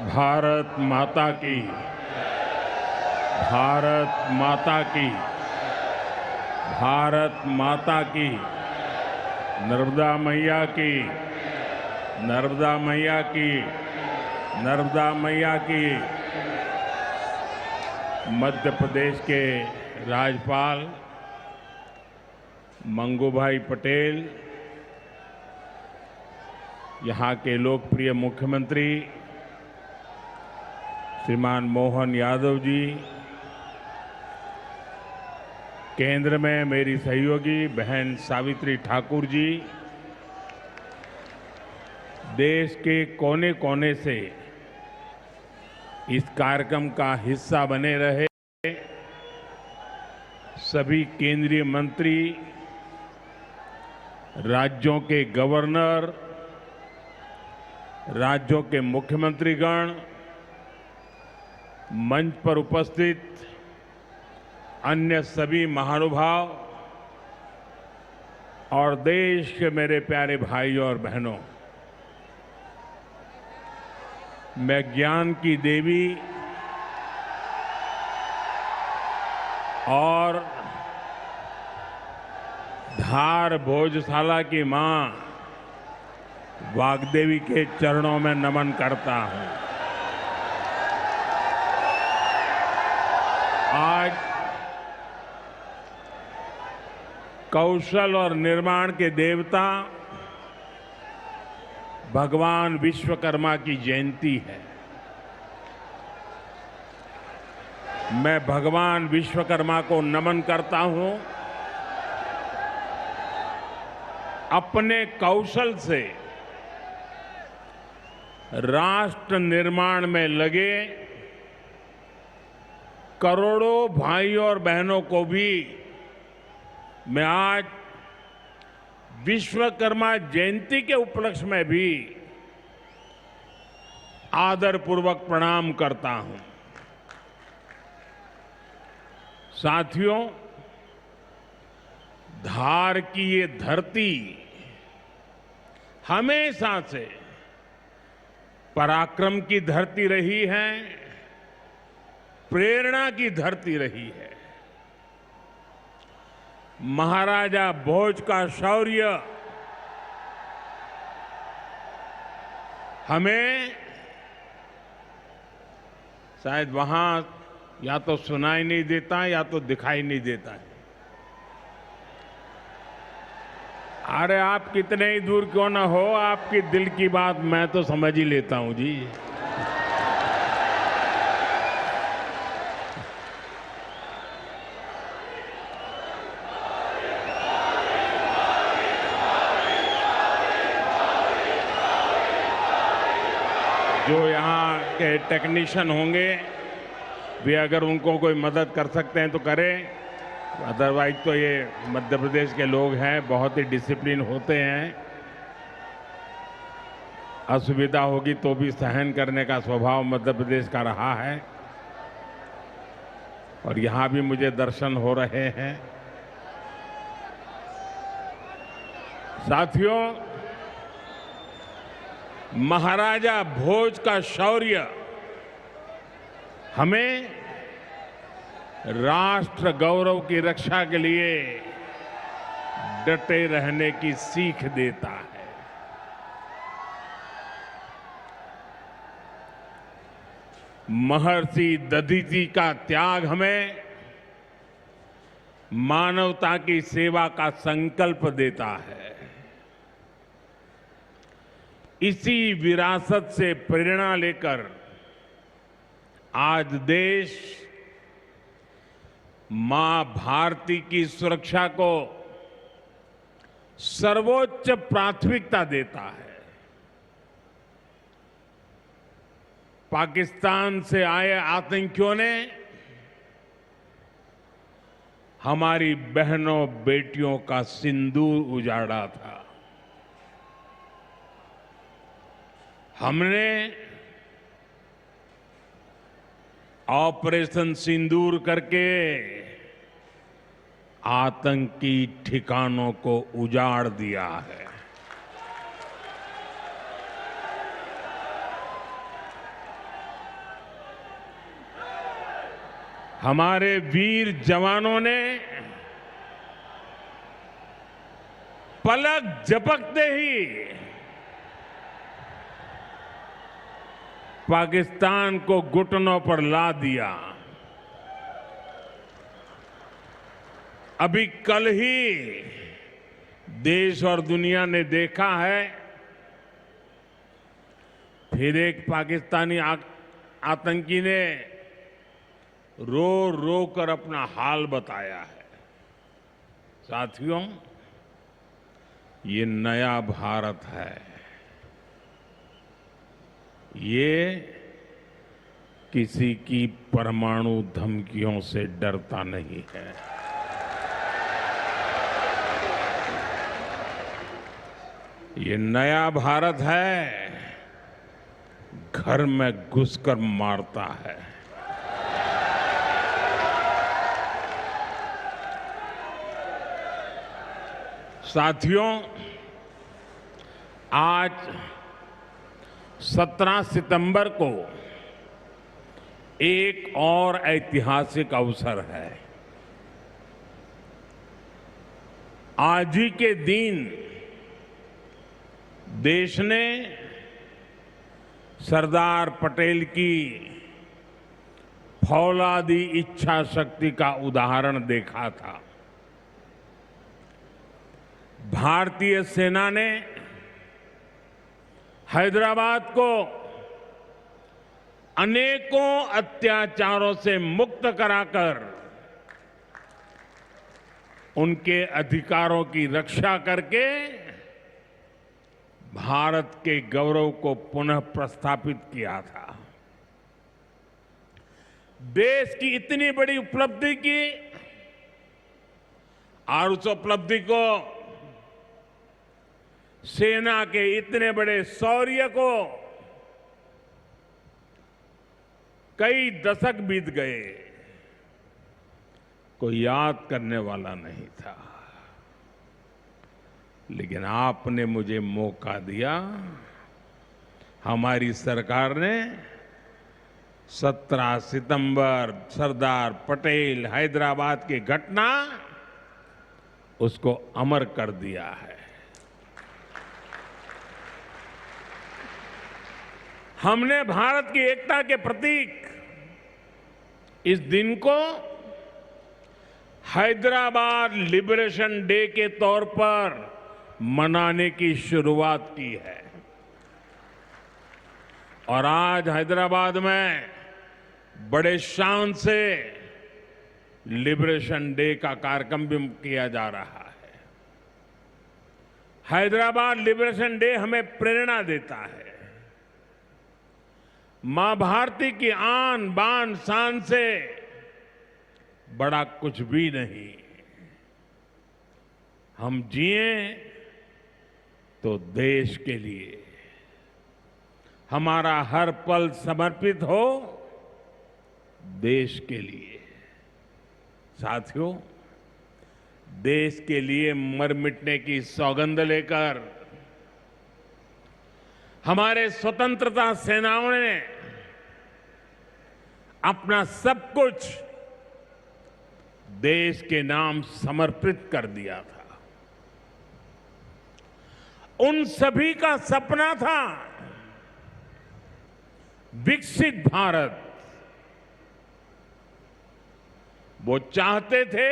भारत माता की, भारत माता की, भारत माता की, नर्मदा मैया की, नर्मदा मैया की, नर्मदा मैया की। मध्य प्रदेश के राज्यपाल मंगूभाई पटेल, यहाँ के लोकप्रिय मुख्यमंत्री श्रीमान मोहन यादव जी, केंद्र में मेरी सहयोगी बहन सावित्री ठाकुर जी, देश के कोने कोने से इस कार्यक्रम का हिस्सा बने रहे सभी केंद्रीय मंत्री, राज्यों के गवर्नर, राज्यों के मुख्यमंत्रीगण, मंच पर उपस्थित अन्य सभी महानुभाव और देश के मेरे प्यारे भाइयों और बहनों, मैं ज्ञान की देवी और धार भोजशाला की मां वाग्देवी के चरणों में नमन करता हूं। आज कौशल और निर्माण के देवता भगवान विश्वकर्मा की जयंती है। मैं भगवान विश्वकर्मा को नमन करता हूं। अपने कौशल से राष्ट्र निर्माण में लगे करोड़ों भाइयों और बहनों को भी मैं आज विश्वकर्मा जयंती के उपलक्ष्य में भी आदरपूर्वक प्रणाम करता हूं। साथियों, धार की ये धरती हमेशा से पराक्रम की धरती रही है, प्रेरणा की धरती रही है। महाराजा भोज का शौर्य हमें शायद वहां या तो सुनाई नहीं देता या तो दिखाई नहीं देता है। अरे आप कितने ही दूर क्यों ना हो, आपकी दिल की बात मैं तो समझ ही लेता हूं जी। जो यहाँ के टेक्नीशियन होंगे वे अगर उनको कोई मदद कर सकते हैं तो करें, अदरवाइज तो ये मध्य प्रदेश के लोग हैं, बहुत ही डिसिप्लिन होते हैं। असुविधा होगी तो भी सहन करने का स्वभाव मध्य प्रदेश का रहा है और यहाँ भी मुझे दर्शन हो रहे हैं। साथियों, महाराजा भोज का शौर्य हमें राष्ट्र गौरव की रक्षा के लिए डटे रहने की सीख देता है। महर्षि दधीचि का त्याग हमें मानवता की सेवा का संकल्प देता है। इसी विरासत से प्रेरणा लेकर आज देश मां भारती की सुरक्षा को सर्वोच्च प्राथमिकता देता है। पाकिस्तान से आए आतंकियों ने हमारी बहनों बेटियों का सिंदूर उजाड़ा था। हमने ऑपरेशन सिंदूर करके आतंकी ठिकानों को उजाड़ दिया है। हमारे वीर जवानों ने पलक झपकते ही पाकिस्तान को घुटनों पर ला दिया। अभी कल ही देश और दुनिया ने देखा है, फिर एक पाकिस्तानी आतंकी ने रो रो कर अपना हाल बताया है। साथियों, ये नया भारत है। ये किसी की परमाणु धमकियों से डरता नहीं है। ये नया भारत है, घर में घुसकर मारता है। साथियों, आज 17 सितंबर को एक और ऐतिहासिक अवसर है। आज ही के दिन देश ने सरदार पटेल की फौलादी इच्छा शक्ति का उदाहरण देखा था। भारतीय सेना ने हैदराबाद को अनेकों अत्याचारों से मुक्त कराकर उनके अधिकारों की रक्षा करके भारत के गौरव को पुनः प्रस्थापित किया था। देश की इतनी बड़ी उपलब्धि की और उस उपलब्धि को सेना के इतने बड़े शौर्य को कई दशक बीत गए, कोई याद करने वाला नहीं था। लेकिन आपने मुझे मौका दिया। हमारी सरकार ने 17 सितंबर सरदार पटेल हैदराबाद की घटना उसको अमर कर दिया है। हमने भारत की एकता के प्रतीक इस दिन को हैदराबाद लिबरेशन डे के तौर पर मनाने की शुरुआत की है। और आज हैदराबाद में बड़े शान से लिबरेशन डे का कार्यक्रम भी किया जा रहा है। हैदराबाद लिबरेशन डे हमें प्रेरणा देता है। मां भारती की आन बान शान से बड़ा कुछ भी नहीं। हम जिए तो देश के लिए, हमारा हर पल समर्पित हो देश के लिए। साथियों, देश के लिए मर मिटने की सौगंध लेकर हमारे स्वतंत्रता सेनाओं ने अपना सब कुछ देश के नाम समर्पित कर दिया था। उन सभी का सपना था विकसित भारत। वो चाहते थे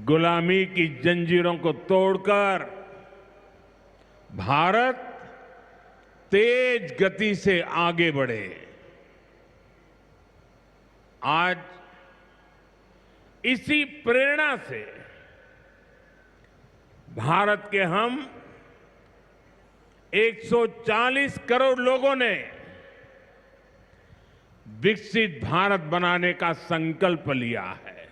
गुलामी की जंजीरों को तोड़कर भारत तेज गति से आगे बढ़े। आज इसी प्रेरणा से भारत के हम 140 करोड़ लोगों ने विकसित भारत बनाने का संकल्प लिया है।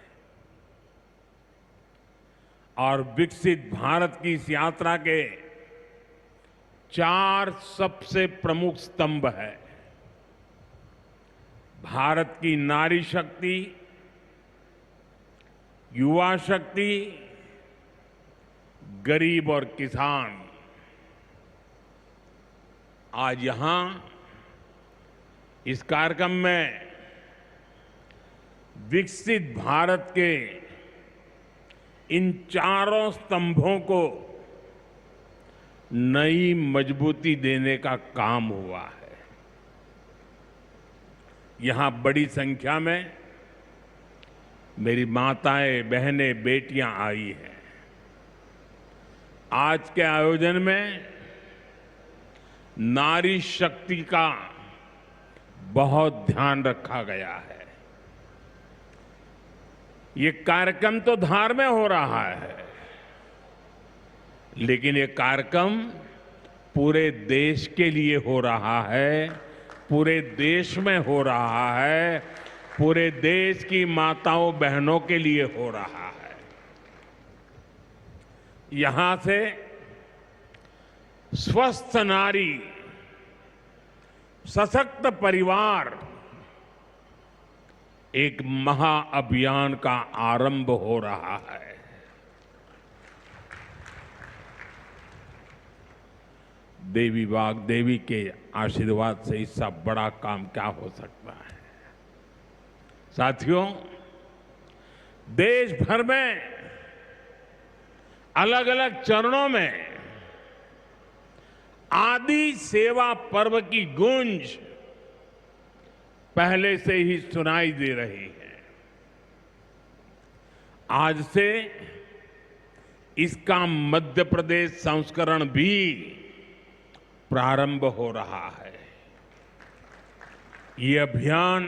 और विकसित भारत की इस यात्रा के 4 सबसे प्रमुख स्तंभ है। भारत की नारी शक्ति, युवा शक्ति, गरीब और किसान। आज यहां इस कार्यक्रम में विकसित भारत के इन चारों स्तंभों को नई मजबूती देने का काम हुआ है। यहां बड़ी संख्या में मेरी माताएं, बहनें, बेटियां आई हैं। आज के आयोजन में नारी शक्ति का बहुत ध्यान रखा गया है। ये कार्यक्रम तो धार में हो रहा है, लेकिन ये कार्यक्रम पूरे देश के लिए हो रहा है, पूरे देश में हो रहा है, पूरे देश की माताओं बहनों के लिए हो रहा है। यहां से स्वस्थ नारी, सशक्त परिवार एक महाअभियान का आरंभ हो रहा है। देवी वाग्देवी के आशीर्वाद से इससे बड़ा काम क्या हो सकता है। साथियों, देश भर में अलग अलग चरणों में आदि सेवा पर्व की गूंज पहले से ही सुनाई दे रही है। आज से इसका मध्य प्रदेश संस्करण भी प्रारंभ हो रहा है। ये अभियान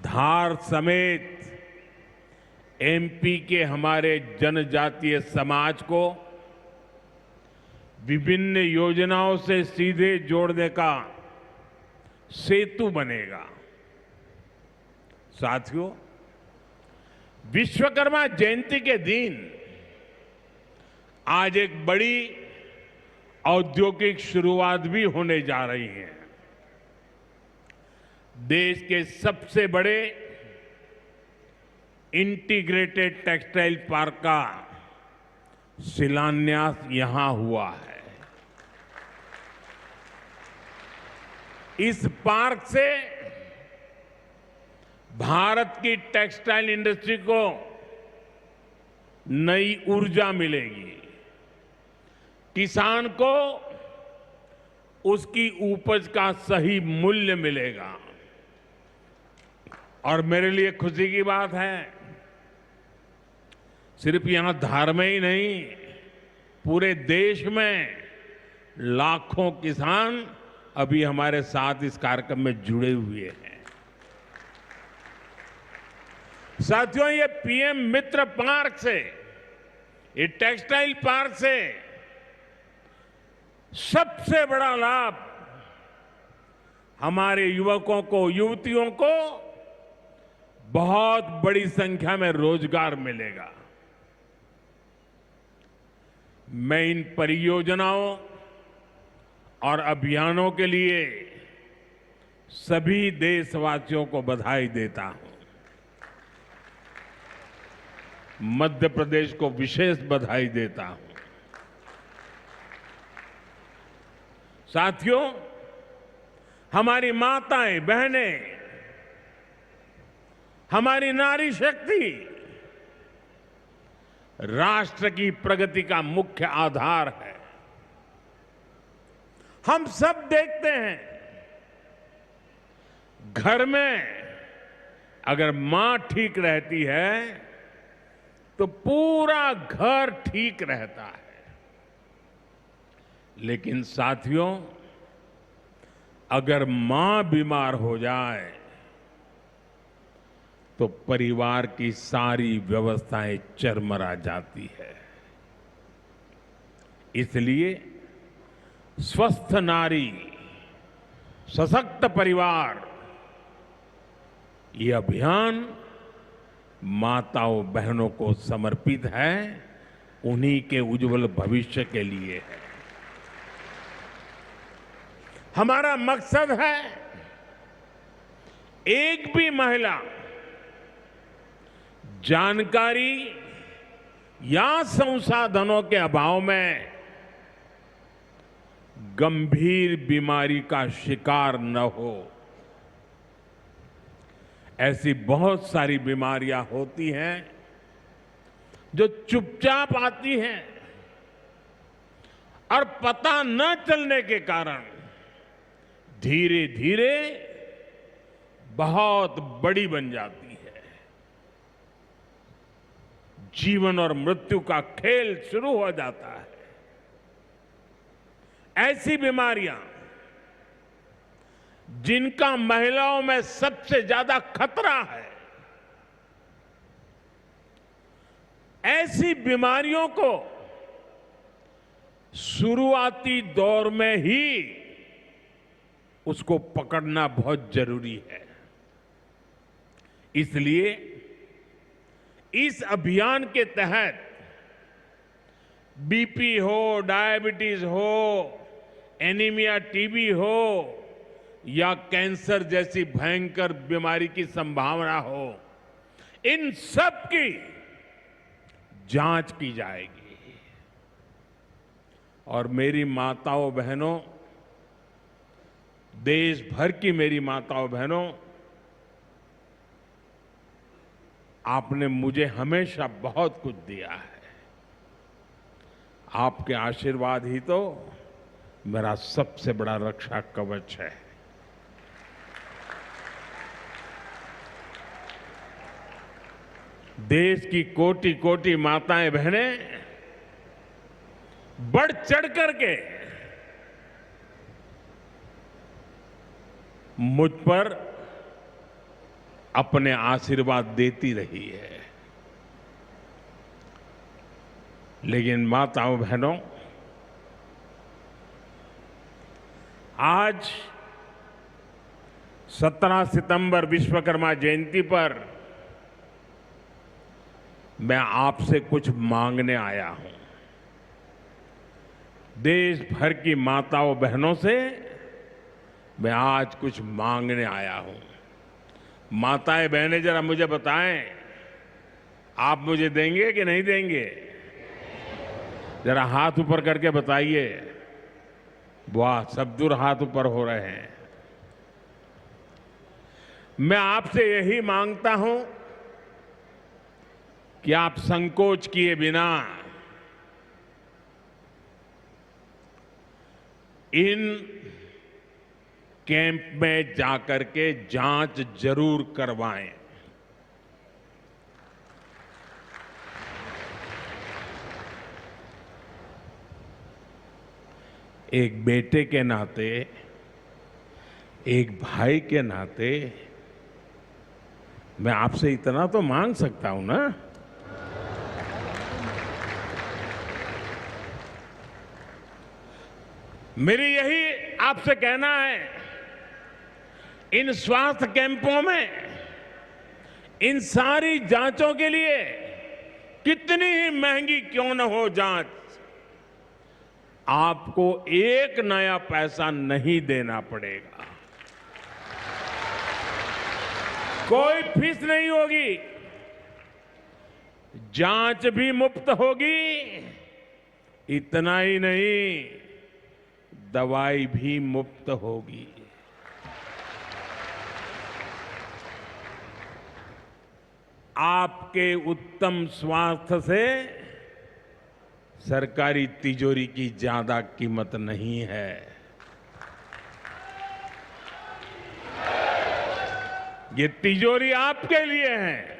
धार समेत एमपी के हमारे जनजातीय समाज को विभिन्न योजनाओं से सीधे जोड़ने का सेतु बनेगा। साथियों, विश्वकर्मा जयंती के दिन आज एक बड़ी औद्योगिक शुरुआत भी होने जा रही है। देश के सबसे बड़े इंटीग्रेटेड टेक्सटाइल पार्क का शिलान्यास यहां हुआ है। इस पार्क से भारत की टेक्सटाइल इंडस्ट्री को नई ऊर्जा मिलेगी, किसान को उसकी उपज का सही मूल्य मिलेगा। और मेरे लिए खुशी की बात है, सिर्फ यहां धार में ही नहीं, पूरे देश में लाखों किसान अभी हमारे साथ इस कार्यक्रम में जुड़े हुए हैं। साथियों, ये पीएम मित्र पार्क से, ये टेक्सटाइल पार्क से सबसे बड़ा लाभ हमारे युवकों को, युवतियों को बहुत बड़ी संख्या में रोजगार मिलेगा। मैं इन परियोजनाओं और अभियानों के लिए सभी देशवासियों को बधाई देता हूं। मध्य प्रदेश को विशेष बधाई देता हूं। साथियों, हमारी माताएं, बहनें, हमारी नारी शक्ति राष्ट्र की प्रगति का मुख्य आधार है। हम सब देखते हैं, घर में अगर मां ठीक रहती है तो पूरा घर ठीक रहता है। लेकिन साथियों, अगर मां बीमार हो जाए तो परिवार की सारी व्यवस्थाएं चरमरा जाती है। इसलिए स्वस्थ नारी, सशक्त परिवार, ये अभियान माताओं बहनों को समर्पित है, उन्हीं के उज्जवल भविष्य के लिए है। हमारा मकसद है एक भी महिला जानकारी या संसाधनों के अभाव में गंभीर बीमारी का शिकार न हो। ऐसी बहुत सारी बीमारियां होती हैं जो चुपचाप आती हैं और पता न चलने के कारण धीरे धीरे बहुत बड़ी बन जाती है। जीवन और मृत्यु का खेल शुरू हो जाता है। ऐसी बीमारियां जिनका महिलाओं में सबसे ज्यादा खतरा है, ऐसी बीमारियों को शुरुआती दौर में ही उसको पकड़ना बहुत जरूरी है। इसलिए इस अभियान के तहत बीपी हो, डायबिटीज हो, एनीमिया, टीबी हो या कैंसर जैसी भयंकर बीमारी की संभावना हो, इन सब की जांच की जाएगी। और मेरी माताओं बहनों, देश भर की मेरी माताओं बहनों, आपने मुझे हमेशा बहुत कुछ दिया है। आपके आशीर्वाद ही तो मेरा सबसे बड़ा रक्षा कवच है। देश की कोटि कोटि माताएं बहनें बढ़ चढ़ करके मुझ पर अपने आशीर्वाद देती रही है। लेकिन माताओं बहनों, आज 17 सितंबर विश्वकर्मा जयंती पर मैं आपसे कुछ मांगने आया हूं। देश भर की माताओं बहनों से मैं आज कुछ मांगने आया हूं। माताएं बहनें, जरा मुझे बताएं, आप मुझे देंगे कि नहीं देंगे? जरा हाथ ऊपर करके बताइए। वाह, सब दूर हाथ ऊपर हो रहे हैं। मैं आपसे यही मांगता हूं कि आप संकोच किए बिना इन कैंप में जाकर के जांच जरूर करवाएं। एक बेटे के नाते, एक भाई के नाते मैं आपसे इतना तो मांग सकता हूं ना। मेरी यही आपसे कहना है, इन स्वास्थ्य कैंपों में इन सारी जांचों के लिए कितनी ही महंगी क्यों न हो जांच, आपको एक नया पैसा नहीं देना पड़ेगा। कोई फीस नहीं होगी, जांच भी मुफ्त होगी। इतना ही नहीं, दवाई भी मुफ्त होगी। आपके उत्तम स्वास्थ्य से सरकारी तिजोरी की ज्यादा कीमत नहीं है। ये तिजोरी आपके लिए है,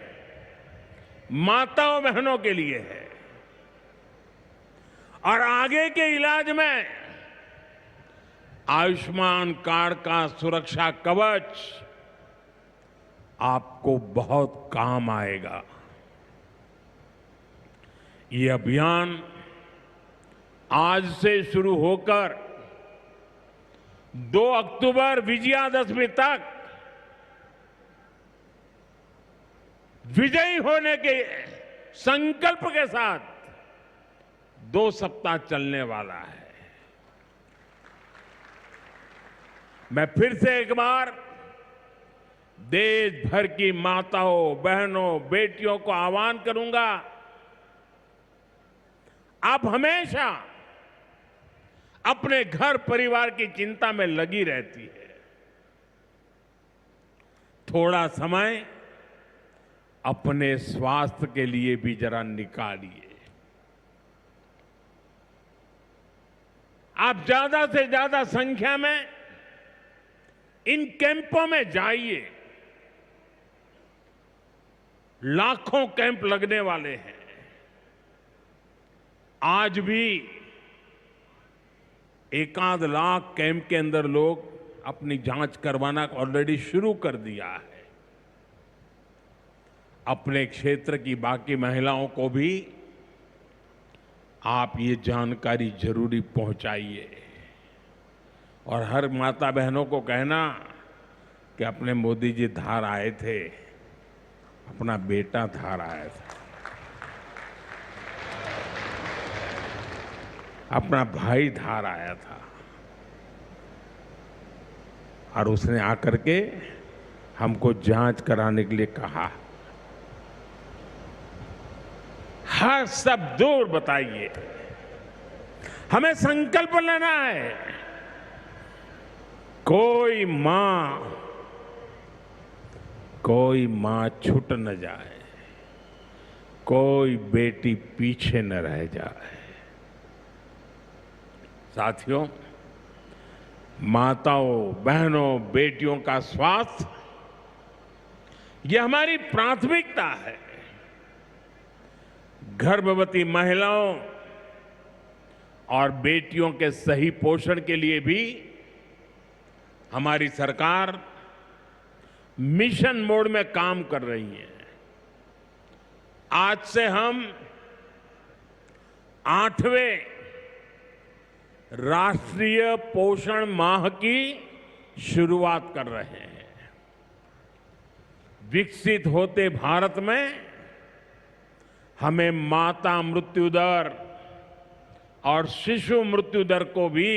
माताओं बहनों के लिए है। और आगे के इलाज में आयुष्मान कार्ड का सुरक्षा कवच आपको बहुत काम आएगा। ये अभियान आज से शुरू होकर 2 अक्टूबर विजयादशमी तक विजयी होने के संकल्प के साथ 2 सप्ताह चलने वाला है। मैं फिर से एक बार देश भर की माताओं, बहनों, बेटियों को आह्वान करूंगा, आप हमेशा अपने घर परिवार की चिंता में लगी रहती है। थोड़ा समय अपने स्वास्थ्य के लिए भी जरा निकालिए। आप ज्यादा से ज्यादा संख्या में इन कैंपों में जाइए। लाखों कैंप लगने वाले हैं। आज भी एकाध लाख कैंप के अंदर लोग अपनी जांच करवाना ऑलरेडी शुरू कर दिया है। अपने क्षेत्र की बाकी महिलाओं को भी आप ये जानकारी जरूरी पहुंचाइए और हर माता बहनों को कहना कि अपने मोदी जी धार आए थे, अपना बेटा धार आया था, अपना भाई धार आया था और उसने आकर के हमको जांच कराने के लिए कहा। हर सब दूर बताइए। हमें संकल्प लेना है, कोई मां छूट न जाए, कोई बेटी पीछे न रह जाए। साथियों, माताओं, बहनों, बेटियों का स्वास्थ्य ये हमारी प्राथमिकता है। गर्भवती महिलाओं और बेटियों के सही पोषण के लिए भी हमारी सरकार मिशन मोड में काम कर रही है। आज से हम 8वें राष्ट्रीय पोषण माह की शुरुआत कर रहे हैं। विकसित होते भारत में हमें माता मृत्यु दर और शिशु मृत्यु दर को भी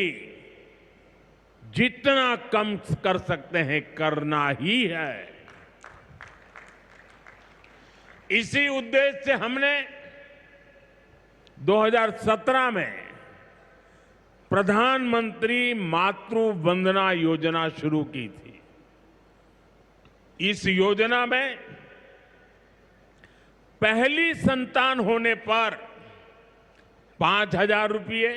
जितना कम कर सकते हैं करना ही है। इसी उद्देश्य से हमने 2017 में प्रधानमंत्री मातृ वंदना योजना शुरू की थी। इस योजना में पहली संतान होने पर 5,000 रुपये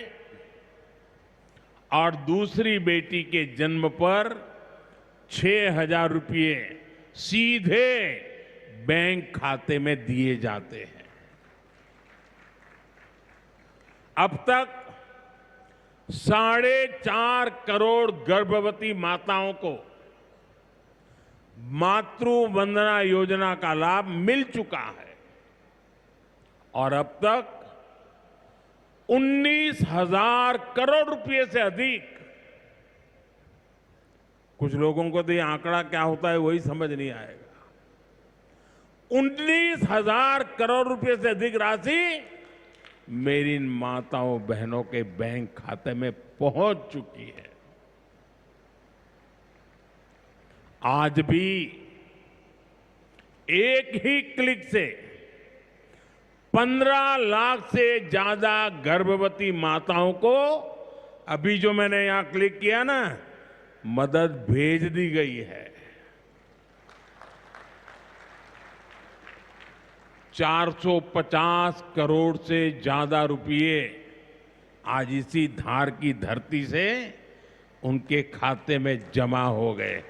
और दूसरी बेटी के जन्म पर 6,000 रुपये सीधे बैंक खाते में दिए जाते हैं। अब तक 4.5 करोड़ गर्भवती माताओं को मातृ वंदना योजना का लाभ मिल चुका है और अब तक 19,000 करोड़ रुपए से अधिक, कुछ लोगों को तो ये आंकड़ा क्या होता है वही समझ नहीं आएगा, 19,000 करोड़ रुपए से अधिक राशि मेरी माताओं बहनों के बैंक खाते में पहुंच चुकी है। आज भी एक ही क्लिक से 15 लाख से ज्यादा गर्भवती माताओं को, अभी जो मैंने यहां क्लिक किया ना, मदद भेज दी गई है। 450 करोड़ से ज्यादा रुपये आज इसी धार की धरती से उनके खाते में जमा हो गए।